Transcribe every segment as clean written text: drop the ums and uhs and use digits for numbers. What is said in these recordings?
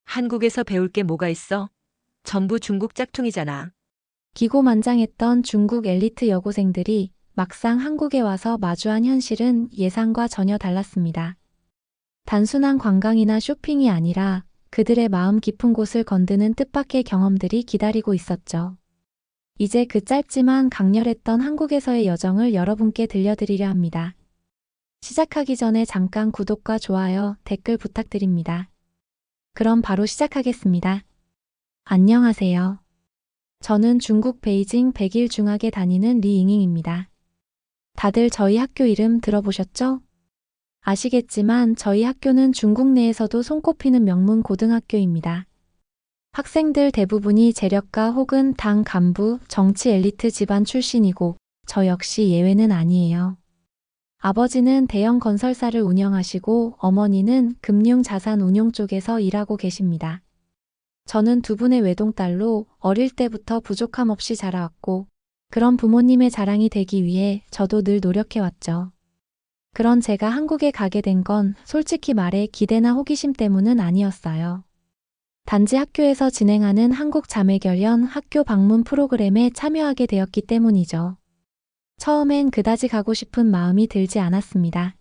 한국에서 배울 게 뭐가 있어? 전부 중국 짝퉁이잖아. 기고만장했던 중국 엘리트 여고생들이 막상 한국에 와서 마주한 현실은 예상과 전혀 달랐습니다. 단순한 관광이나 쇼핑이 아니라 그들의 마음 깊은 곳을 건드는 뜻밖의 경험들이 기다리고 있었죠. 이제 그 짧지만 강렬했던 한국에서의 여정을 여러분께 들려드리려 합니다. 시작하기 전에 잠깐 구독과 좋아요, 댓글 부탁드립니다. 그럼 바로 시작하겠습니다. 안녕하세요. 저는 중국 베이징 백일 중학에 다니는 리잉잉입니다. 다들 저희 학교 이름 들어보셨죠? 아시겠지만 저희 학교는 중국 내에서도 손꼽히는 명문 고등학교입니다. 학생들 대부분이 재력가 혹은 당 간부, 정치 엘리트 집안 출신이고 저 역시 예외는 아니에요. 아버지는 대형 건설사를 운영하시고 어머니는 금융 자산 운용 쪽에서 일하고 계십니다. 저는 두 분의 외동딸로 어릴 때부터 부족함 없이 자라왔고 그런 부모님의 자랑이 되기 위해 저도 늘 노력해왔죠. 그런 제가 한국에 가게 된 건 솔직히 말해 기대나 호기심 때문은 아니었어요. 단지 학교에서 진행하는 한국 자매결연 학교 방문 프로그램에 참여하게 되었기 때문이죠. 처음엔 그다지 가고 싶은 마음이 들지 않았습니다.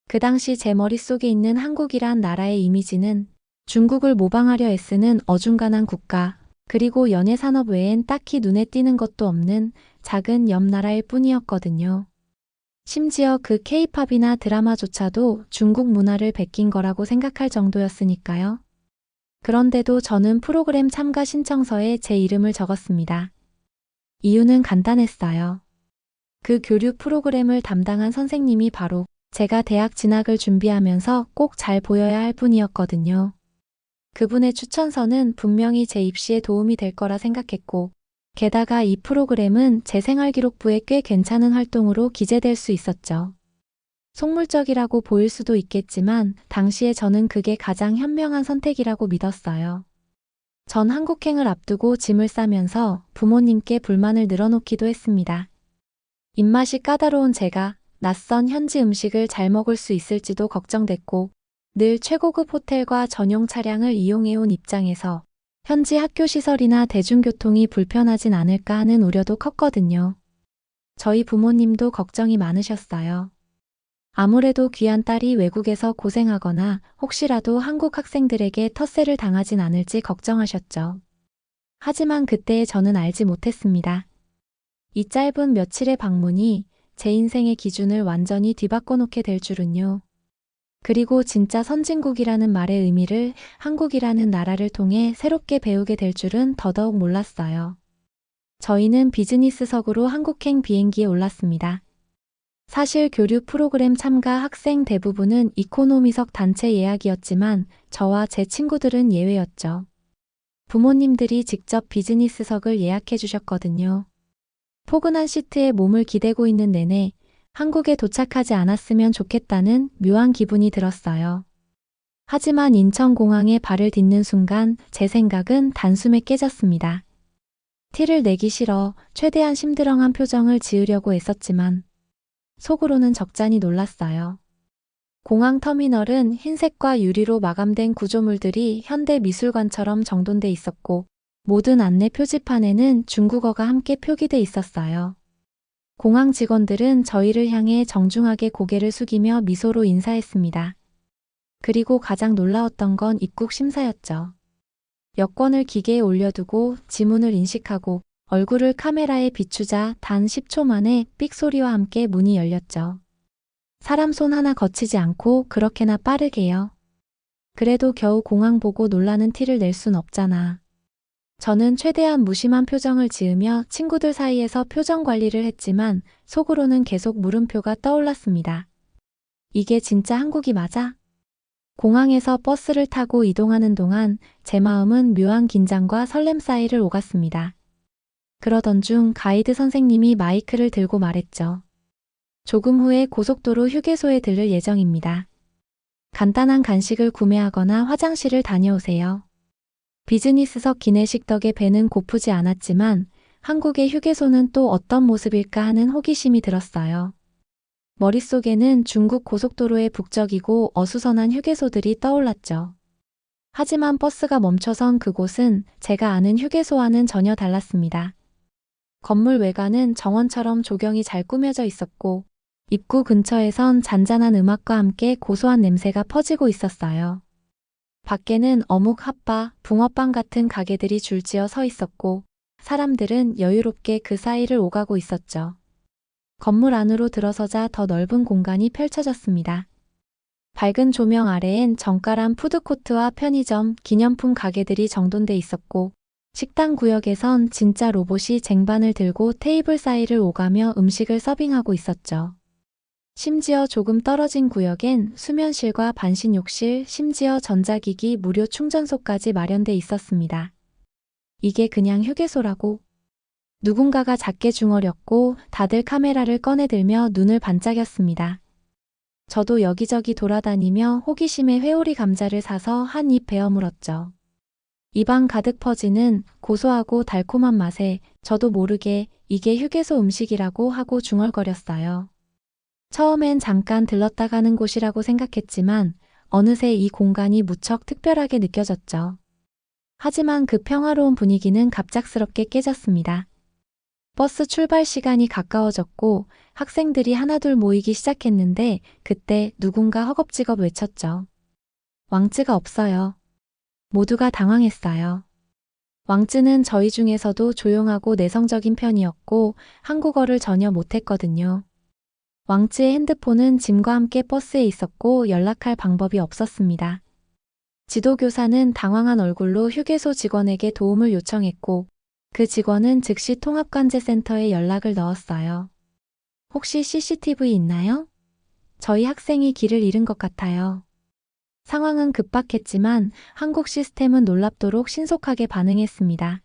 그 당시 제 머릿속에 있는 한국이란 나라의 이미지는 중국을 모방하려 애쓰는 어중간한 국가, 그리고 연예산업 외엔 딱히 눈에 띄는 것도 없는 작은 옆 나라일 뿐이었거든요. 심지어 그 K-팝이나 드라마조차도 중국 문화를 베낀 거라고 생각할 정도였으니까요. 그런데도 저는 프로그램 참가 신청서에 제 이름을 적었습니다. 이유는 간단했어요. 그 교류 프로그램을 담당한 선생님이 바로 제가 대학 진학을 준비하면서 꼭 잘 보여야 할 분이었거든요. 그분의 추천서는 분명히 제 입시에 도움이 될 거라 생각했고, 게다가 이 프로그램은 제 생활기록부에 꽤 괜찮은 활동으로 기재될 수 있었죠. 속물적이라고 보일 수도 있겠지만 당시에 저는 그게 가장 현명한 선택이라고 믿었어요. 전 한국행을 앞두고 짐을 싸면서 부모님께 불만을 늘어놓기도 했습니다. 입맛이 까다로운 제가 낯선 현지 음식을 잘 먹을 수 있을지도 걱정됐고, 늘 최고급 호텔과 전용 차량을 이용해온 입장에서 현지 학교 시설이나 대중교통이 불편하진 않을까 하는 우려도 컸거든요. 저희 부모님도 걱정이 많으셨어요. 아무래도 귀한 딸이 외국에서 고생하거나 혹시라도 한국 학생들에게 텃세를 당하진 않을지 걱정하셨죠. 하지만 그때의 저는 알지 못했습니다. 이 짧은 며칠의 방문이 제 인생의 기준을 완전히 뒤바꿔 놓게 될 줄은요. 그리고 진짜 선진국이라는 말의 의미를 한국이라는 나라를 통해 새롭게 배우게 될 줄은 더더욱 몰랐어요. 저희는 비즈니스석으로 한국행 비행기에 올랐습니다. 사실 교류 프로그램 참가 학생 대부분은 이코노미석 단체 예약이었지만 저와 제 친구들은 예외였죠. 부모님들이 직접 비즈니스석을 예약해 주셨거든요. 포근한 시트에 몸을 기대고 있는 내내 한국에 도착하지 않았으면 좋겠다는 묘한 기분이 들었어요. 하지만 인천공항에 발을 딛는 순간 제 생각은 단숨에 깨졌습니다. 티를 내기 싫어 최대한 심드렁한 표정을 지으려고 애썼지만 속으로는 적잖이 놀랐어요. 공항 터미널은 흰색과 유리로 마감된 구조물들이 현대 미술관처럼 정돈돼 있었고 모든 안내 표지판에는 중국어가 함께 표기돼 있었어요. 공항 직원들은 저희를 향해 정중하게 고개를 숙이며 미소로 인사했습니다. 그리고 가장 놀라웠던 건 입국 심사였죠. 여권을 기계에 올려두고 지문을 인식하고 얼굴을 카메라에 비추자 단 10초 만에 삑 소리와 함께 문이 열렸죠. 사람 손 하나 거치지 않고 그렇게나 빠르게요. 그래도 겨우 공항 보고 놀라는 티를 낼 순 없잖아. 저는 최대한 무심한 표정을 지으며 친구들 사이에서 표정 관리를 했지만 속으로는 계속 물음표가 떠올랐습니다. 이게 진짜 한국이 맞아? 공항에서 버스를 타고 이동하는 동안 제 마음은 묘한 긴장과 설렘 사이를 오갔습니다. 그러던 중 가이드 선생님이 마이크를 들고 말했죠. 조금 후에 고속도로 휴게소에 들를 예정입니다. 간단한 간식을 구매하거나 화장실을 다녀오세요. 비즈니스석 기내식 덕에 배는 고프지 않았지만 한국의 휴게소는 또 어떤 모습일까 하는 호기심이 들었어요. 머릿속에는 중국 고속도로의 북적이고 어수선한 휴게소들이 떠올랐죠. 하지만 버스가 멈춰선 그곳은 제가 아는 휴게소와는 전혀 달랐습니다. 건물 외관은 정원처럼 조경이 잘 꾸며져 있었고, 입구 근처에선 잔잔한 음악과 함께 고소한 냄새가 퍼지고 있었어요. 밖에는 어묵, 핫바, 붕어빵 같은 가게들이 줄지어 서 있었고, 사람들은 여유롭게 그 사이를 오가고 있었죠. 건물 안으로 들어서자 더 넓은 공간이 펼쳐졌습니다. 밝은 조명 아래엔 정갈한 푸드코트와 편의점, 기념품 가게들이 정돈돼 있었고, 식당 구역에선 진짜 로봇이 쟁반을 들고 테이블 사이를 오가며 음식을 서빙하고 있었죠. 심지어 조금 떨어진 구역엔 수면실과 반신욕실, 심지어 전자기기 무료 충전소까지 마련돼 있었습니다. 이게 그냥 휴게소라고. 누군가가 작게 중얼렸고 다들 카메라를 꺼내들며 눈을 반짝였습니다. 저도 여기저기 돌아다니며 호기심에 회오리 감자를 사서 한 입 베어 물었죠. 입안 가득 퍼지는 고소하고 달콤한 맛에 저도 모르게 이게 휴게소 음식이라고 하고 중얼거렸어요. 처음엔 잠깐 들렀다 가는 곳이라고 생각했지만 어느새 이 공간이 무척 특별하게 느껴졌죠. 하지만 그 평화로운 분위기는 갑작스럽게 깨졌습니다. 버스 출발 시간이 가까워졌고 학생들이 하나둘 모이기 시작했는데 그때 누군가 허겁지겁 외쳤죠. 왕쯔가 없어요. 모두가 당황했어요. 왕쯔는 저희 중에서도 조용하고 내성적인 편이었고 한국어를 전혀 못했거든요. 왕쯔의 핸드폰은 짐과 함께 버스에 있었고 연락할 방법이 없었습니다. 지도교사는 당황한 얼굴로 휴게소 직원에게 도움을 요청했고 그 직원은 즉시 통합관제센터에 연락을 넣었어요. 혹시 CCTV 있나요? 저희 학생이 길을 잃은 것 같아요. 상황은 급박했지만 한국 시스템은 놀랍도록 신속하게 반응했습니다.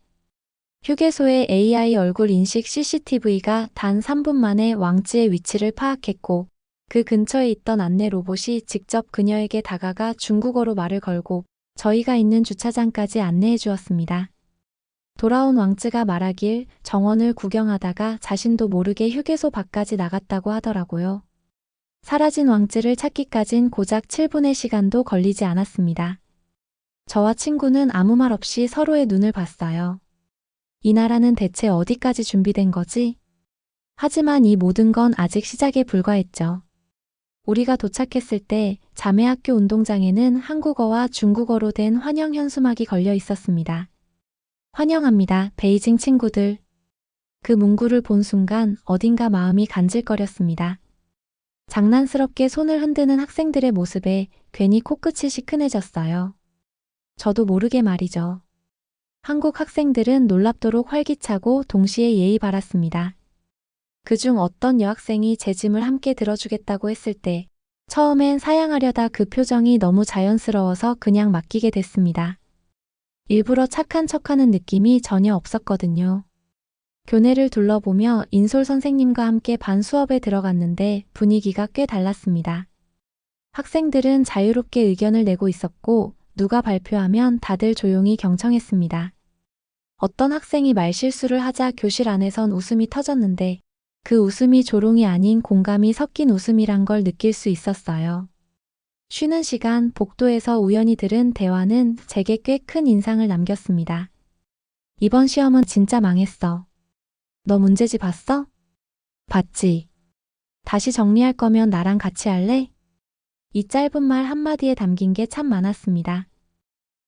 휴게소의 AI 얼굴 인식 CCTV가 단 3분 만에 왕쯔의 위치를 파악했고 그 근처에 있던 안내 로봇이 직접 그녀에게 다가가 중국어로 말을 걸고 저희가 있는 주차장까지 안내해 주었습니다. 돌아온 왕쯔가 말하길 정원을 구경하다가 자신도 모르게 휴게소 밖까지 나갔다고 하더라고요. 사라진 왕쯔를 찾기까진 고작 7분의 시간도 걸리지 않았습니다. 저와 친구는 아무 말 없이 서로의 눈을 봤어요. 이 나라는 대체 어디까지 준비된 거지? 하지만 이 모든 건 아직 시작에 불과했죠. 우리가 도착했을 때 자매학교 운동장에는 한국어와 중국어로 된 환영 현수막이 걸려 있었습니다. 환영합니다, 베이징 친구들. 그 문구를 본 순간 어딘가 마음이 간질거렸습니다. 장난스럽게 손을 흔드는 학생들의 모습에 괜히 코끝이 시큰해졌어요. 저도 모르게 말이죠. 한국 학생들은 놀랍도록 활기차고 동시에 예의 바랐습니다. 그중 어떤 여학생이 제 짐을 함께 들어주겠다고 했을 때 처음엔 사양하려다 그 표정이 너무 자연스러워서 그냥 맡기게 됐습니다. 일부러 착한 척하는 느낌이 전혀 없었거든요. 교내를 둘러보며 인솔 선생님과 함께 반 수업에 들어갔는데 분위기가 꽤 달랐습니다. 학생들은 자유롭게 의견을 내고 있었고 누가 발표하면 다들 조용히 경청했습니다. 어떤 학생이 말실수를 하자 교실 안에선 웃음이 터졌는데 그 웃음이 조롱이 아닌 공감이 섞인 웃음이란 걸 느낄 수 있었어요. 쉬는 시간 복도에서 우연히 들은 대화는 제게 꽤 큰 인상을 남겼습니다. 이번 시험은 진짜 망했어. 너 문제지 봤어? 봤지. 다시 정리할 거면 나랑 같이 할래? 이 짧은 말 한마디에 담긴 게 참 많았습니다.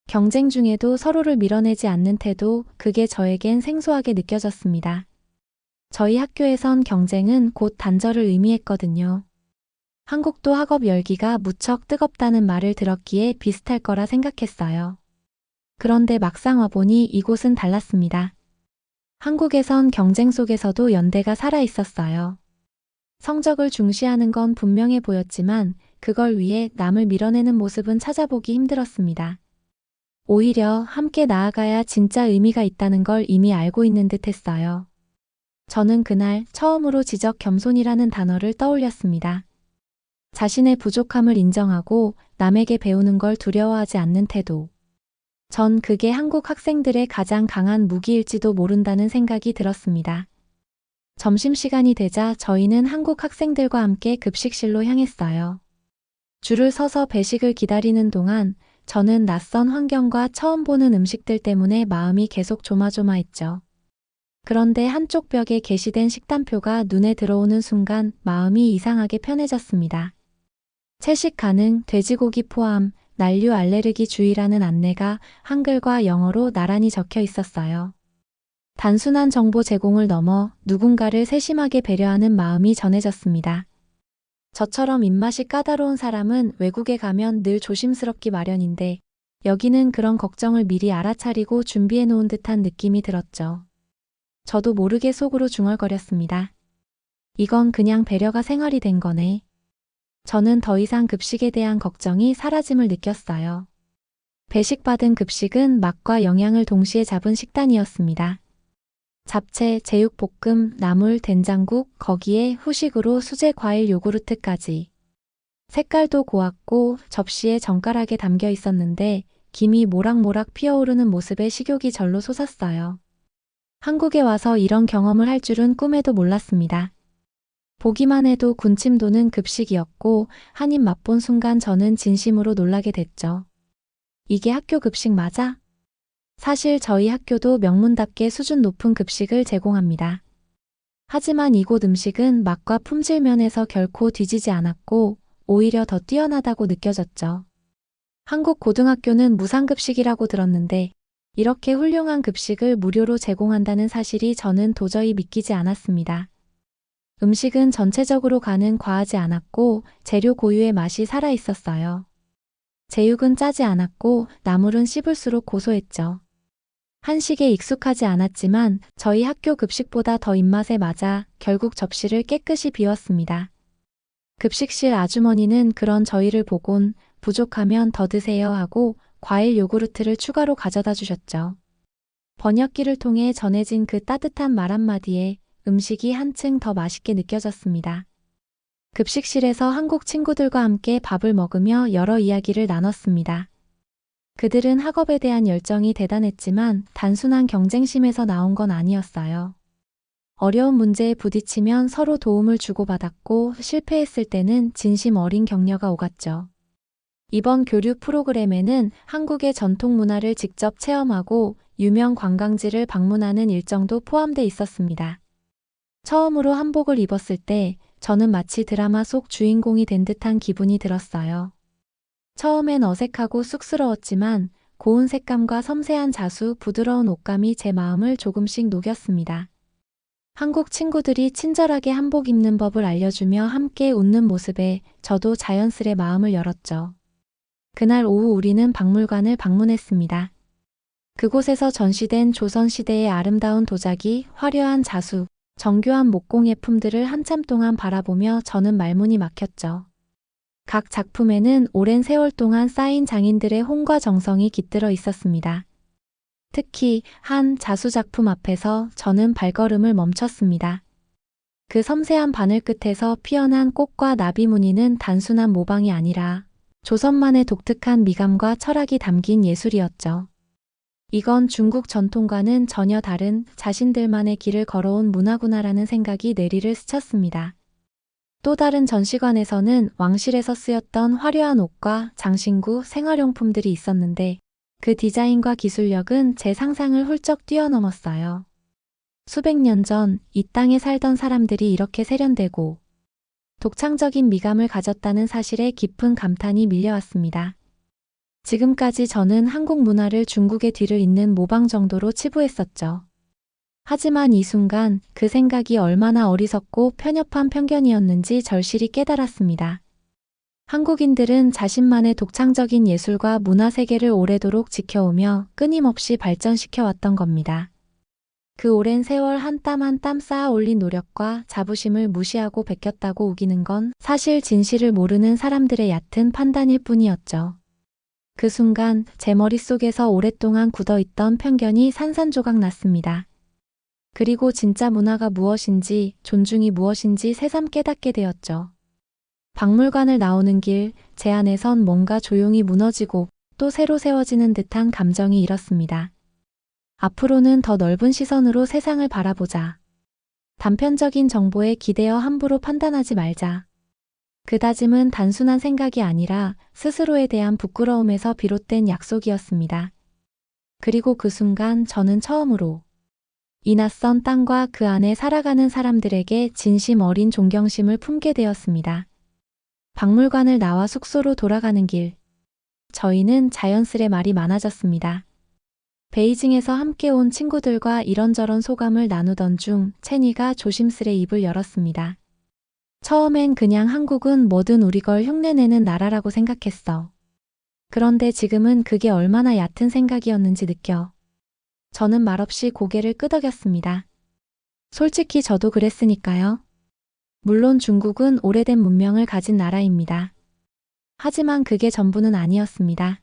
경쟁 중에도 서로를 밀어내지 않는 태도, 그게 저에겐 생소하게 느껴졌습니다. 저희 학교에선 경쟁은 곧 단절을 의미했거든요. 한국도 학업 열기가 무척 뜨겁다는 말을 들었기에 비슷할 거라 생각했어요. 그런데 막상 와보니 이곳은 달랐습니다. 한국에선 경쟁 속에서도 연대가 살아 있었어요. 성적을 중시하는 건 분명해 보였지만 그걸 위해 남을 밀어내는 모습은 찾아보기 힘들었습니다. 오히려 함께 나아가야 진짜 의미가 있다는 걸 이미 알고 있는 듯 했어요. 저는 그날 처음으로 지적 겸손이라는 단어를 떠올렸습니다. 자신의 부족함을 인정하고 남에게 배우는 걸 두려워하지 않는 태도. 전 그게 한국 학생들의 가장 강한 무기일지도 모른다는 생각이 들었습니다. 점심시간이 되자 저희는 한국 학생들과 함께 급식실로 향했어요. 줄을 서서 배식을 기다리는 동안 저는 낯선 환경과 처음 보는 음식들 때문에 마음이 계속 조마조마했죠. 그런데 한쪽 벽에 게시된 식단표가 눈에 들어오는 순간 마음이 이상하게 편해졌습니다. 채식 가능, 돼지고기 포함, 난류 알레르기 주의라는 안내가 한글과 영어로 나란히 적혀 있었어요. 단순한 정보 제공을 넘어 누군가를 세심하게 배려하는 마음이 전해졌습니다. 저처럼 입맛이 까다로운 사람은 외국에 가면 늘 조심스럽기 마련인데 여기는 그런 걱정을 미리 알아차리고 준비해 놓은 듯한 느낌이 들었죠. 저도 모르게 속으로 중얼거렸습니다. 이건 그냥 배려가 생활이 된 거네. 저는 더 이상 급식에 대한 걱정이 사라짐을 느꼈어요. 배식받은 급식은 맛과 영양을 동시에 잡은 식단이었습니다. 잡채, 제육볶음, 나물, 된장국, 거기에 후식으로 수제 과일 요구르트까지. 색깔도 고왔고 접시에 정갈하게 담겨 있었는데 김이 모락모락 피어오르는 모습에 식욕이 절로 솟았어요. 한국에 와서 이런 경험을 할 줄은 꿈에도 몰랐습니다. 보기만 해도 군침 도는 급식이었고 한 입 맛본 순간 저는 진심으로 놀라게 됐죠. 이게 학교 급식 맞아? 사실 저희 학교도 명문답게 수준 높은 급식을 제공합니다. 하지만 이곳 음식은 맛과 품질 면에서 결코 뒤지지 않았고 오히려 더 뛰어나다고 느껴졌죠. 한국 고등학교는 무상급식이라고 들었는데 이렇게 훌륭한 급식을 무료로 제공한다는 사실이 저는 도저히 믿기지 않았습니다. 음식은 전체적으로 간은 과하지 않았고 재료 고유의 맛이 살아있었어요. 제육은 짜지 않았고 나물은 씹을수록 고소했죠. 한식에 익숙하지 않았지만 저희 학교 급식보다 더 입맛에 맞아 결국 접시를 깨끗이 비웠습니다. 급식실 아주머니는 그런 저희를 보곤 부족하면 더 드세요 하고 과일 요구르트를 추가로 가져다 주셨죠. 번역기를 통해 전해진 그 따뜻한 말 한마디에 음식이 한층 더 맛있게 느껴졌습니다. 급식실에서 한국 친구들과 함께 밥을 먹으며 여러 이야기를 나눴습니다. 그들은 학업에 대한 열정이 대단했지만 단순한 경쟁심에서 나온 건 아니었어요. 어려운 문제에 부딪히면 서로 도움을 주고받았고 실패했을 때는 진심 어린 격려가 오갔죠. 이번 교류 프로그램에는 한국의 전통 문화를 직접 체험하고 유명 관광지를 방문하는 일정도 포함돼 있었습니다. 처음으로 한복을 입었을 때 저는 마치 드라마 속 주인공이 된 듯한 기분이 들었어요. 처음엔 어색하고 쑥스러웠지만 고운 색감과 섬세한 자수, 부드러운 옷감이 제 마음을 조금씩 녹였습니다. 한국 친구들이 친절하게 한복 입는 법을 알려주며 함께 웃는 모습에 저도 자연스레 마음을 열었죠. 그날 오후 우리는 박물관을 방문했습니다. 그곳에서 전시된 조선시대의 아름다운 도자기, 화려한 자수, 정교한 목공 예품들을 한참 동안 바라보며 저는 말문이 막혔죠. 각 작품에는 오랜 세월 동안 쌓인 장인들의 혼과 정성이 깃들어 있었습니다. 특히 한 자수 작품 앞에서 저는 발걸음을 멈췄습니다. 그 섬세한 바늘 끝에서 피어난 꽃과 나비 무늬는 단순한 모방이 아니라 조선만의 독특한 미감과 철학이 담긴 예술이었죠. 이건 중국 전통과는 전혀 다른 자신들만의 길을 걸어온 문화구나라는 생각이 뇌리를 스쳤습니다. 또 다른 전시관에서는 왕실에서 쓰였던 화려한 옷과 장신구, 생활용품들이 있었는데 그 디자인과 기술력은 제 상상을 훌쩍 뛰어넘었어요. 수백 년 전 이 땅에 살던 사람들이 이렇게 세련되고 독창적인 미감을 가졌다는 사실에 깊은 감탄이 밀려왔습니다. 지금까지 저는 한국 문화를 중국의 뒤를 잇는 모방 정도로 치부했었죠. 하지만 이 순간 그 생각이 얼마나 어리석고 편협한 편견이었는지 절실히 깨달았습니다. 한국인들은 자신만의 독창적인 예술과 문화 세계를 오래도록 지켜오며 끊임없이 발전시켜왔던 겁니다. 그 오랜 세월 한 땀 한 땀 쌓아 올린 노력과 자부심을 무시하고 베꼈다고 우기는 건 사실 진실을 모르는 사람들의 얕은 판단일 뿐이었죠. 그 순간 제 머릿속에서 오랫동안 굳어있던 편견이 산산조각 났습니다. 그리고 진짜 문화가 무엇인지, 존중이 무엇인지 새삼 깨닫게 되었죠. 박물관을 나오는 길, 제 안에선 뭔가 조용히 무너지고 또 새로 세워지는 듯한 감정이 일었습니다. 앞으로는 더 넓은 시선으로 세상을 바라보자. 단편적인 정보에 기대어 함부로 판단하지 말자. 그 다짐은 단순한 생각이 아니라 스스로에 대한 부끄러움에서 비롯된 약속이었습니다. 그리고 그 순간 저는 처음으로 이 낯선 땅과 그 안에 살아가는 사람들에게 진심 어린 존경심을 품게 되었습니다. 박물관을 나와 숙소로 돌아가는 길. 저희는 자연스레 말이 많아졌습니다. 베이징에서 함께 온 친구들과 이런저런 소감을 나누던 중 체니가 조심스레 입을 열었습니다. 처음엔 그냥 한국은 뭐든 우리 걸 흉내내는 나라라고 생각했어. 그런데 지금은 그게 얼마나 얕은 생각이었는지 느껴. 저는 말없이 고개를 끄덕였습니다. 솔직히 저도 그랬으니까요. 물론 중국은 오래된 문명을 가진 나라입니다. 하지만 그게 전부는 아니었습니다.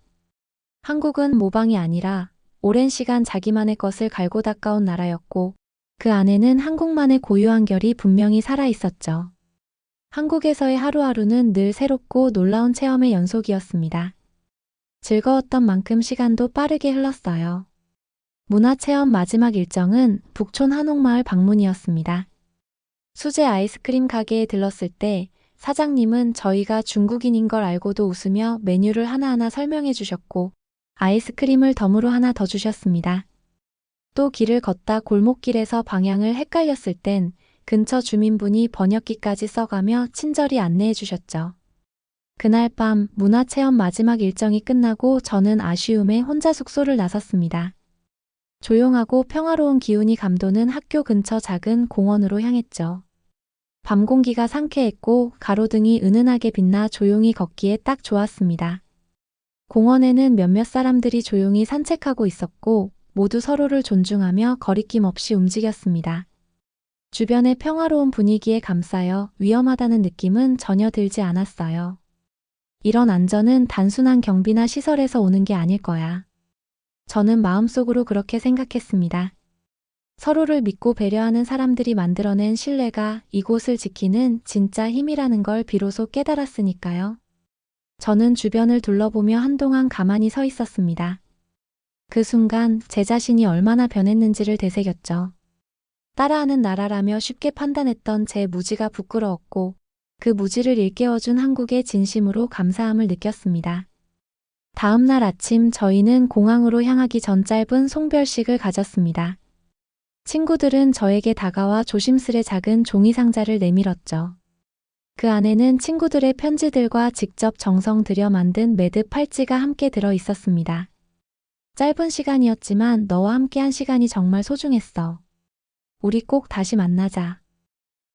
한국은 모방이 아니라 오랜 시간 자기만의 것을 갈고 닦아온 나라였고 그 안에는 한국만의 고유한 결이 분명히 살아 있었죠. 한국에서의 하루하루는 늘 새롭고 놀라운 체험의 연속이었습니다. 즐거웠던 만큼 시간도 빠르게 흘렀어요. 문화체험 마지막 일정은 북촌 한옥마을 방문이었습니다. 수제 아이스크림 가게에 들렀을 때 사장님은 저희가 중국인인 걸 알고도 웃으며 메뉴를 하나하나 설명해 주셨고 아이스크림을 덤으로 하나 더 주셨습니다. 또 길을 걷다 골목길에서 방향을 헷갈렸을 땐 근처 주민분이 번역기까지 써가며 친절히 안내해 주셨죠. 그날 밤 문화체험 마지막 일정이 끝나고 저는 아쉬움에 혼자 숙소를 나섰습니다. 조용하고 평화로운 기운이 감도는 학교 근처 작은 공원으로 향했죠. 밤 공기가 상쾌했고 가로등이 은은하게 빛나 조용히 걷기에 딱 좋았습니다. 공원에는 몇몇 사람들이 조용히 산책하고 있었고 모두 서로를 존중하며 거리낌 없이 움직였습니다. 주변의 평화로운 분위기에 감싸여 위험하다는 느낌은 전혀 들지 않았어요. 이런 안전은 단순한 경비나 시설에서 오는 게 아닐 거야. 저는 마음속으로 그렇게 생각했습니다. 서로를 믿고 배려하는 사람들이 만들어낸 신뢰가 이곳을 지키는 진짜 힘이라는 걸 비로소 깨달았으니까요. 저는 주변을 둘러보며 한동안 가만히 서 있었습니다. 그 순간 제 자신이 얼마나 변했는지를 되새겼죠. 따라하는 나라라며 쉽게 판단했던 제 무지가 부끄러웠고 그 무지를 일깨워준 한국의 진심으로 감사함을 느꼈습니다. 다음 날 아침 저희는 공항으로 향하기 전 짧은 송별식을 가졌습니다. 친구들은 저에게 다가와 조심스레 작은 종이 상자를 내밀었죠. 그 안에는 친구들의 편지들과 직접 정성 들여 만든 매듭 팔찌가 함께 들어 있었습니다. 짧은 시간이었지만 너와 함께한 시간이 정말 소중했어. 우리 꼭 다시 만나자.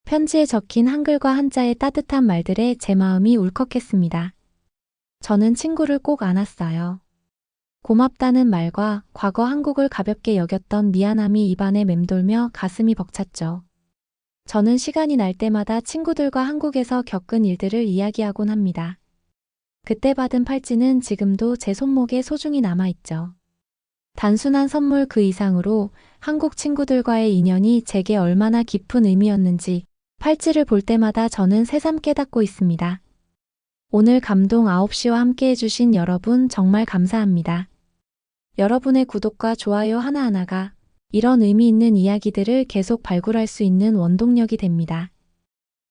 편지에 적힌 한글과 한자의 따뜻한 말들에 제 마음이 울컥했습니다. 저는 친구를 꼭 안았어요. 고맙다는 말과 과거 한국을 가볍게 여겼던 미안함이 입안에 맴돌며 가슴이 벅찼죠. 저는 시간이 날 때마다 친구들과 한국에서 겪은 일들을 이야기하곤 합니다. 그때 받은 팔찌는 지금도 제 손목에 소중히 남아있죠. 단순한 선물 그 이상으로 한국 친구들과의 인연이 제게 얼마나 깊은 의미였는지 팔찌를 볼 때마다 저는 새삼 깨닫고 있습니다. 오늘 감동 9시와 함께 해주신 여러분 정말 감사합니다. 여러분의 구독과 좋아요 하나하나가 이런 의미 있는 이야기들을 계속 발굴할 수 있는 원동력이 됩니다.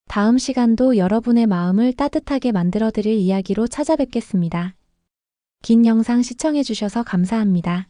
다음 시간도 여러분의 마음을 따뜻하게 만들어드릴 이야기로 찾아뵙겠습니다. 긴 영상 시청해주셔서 감사합니다.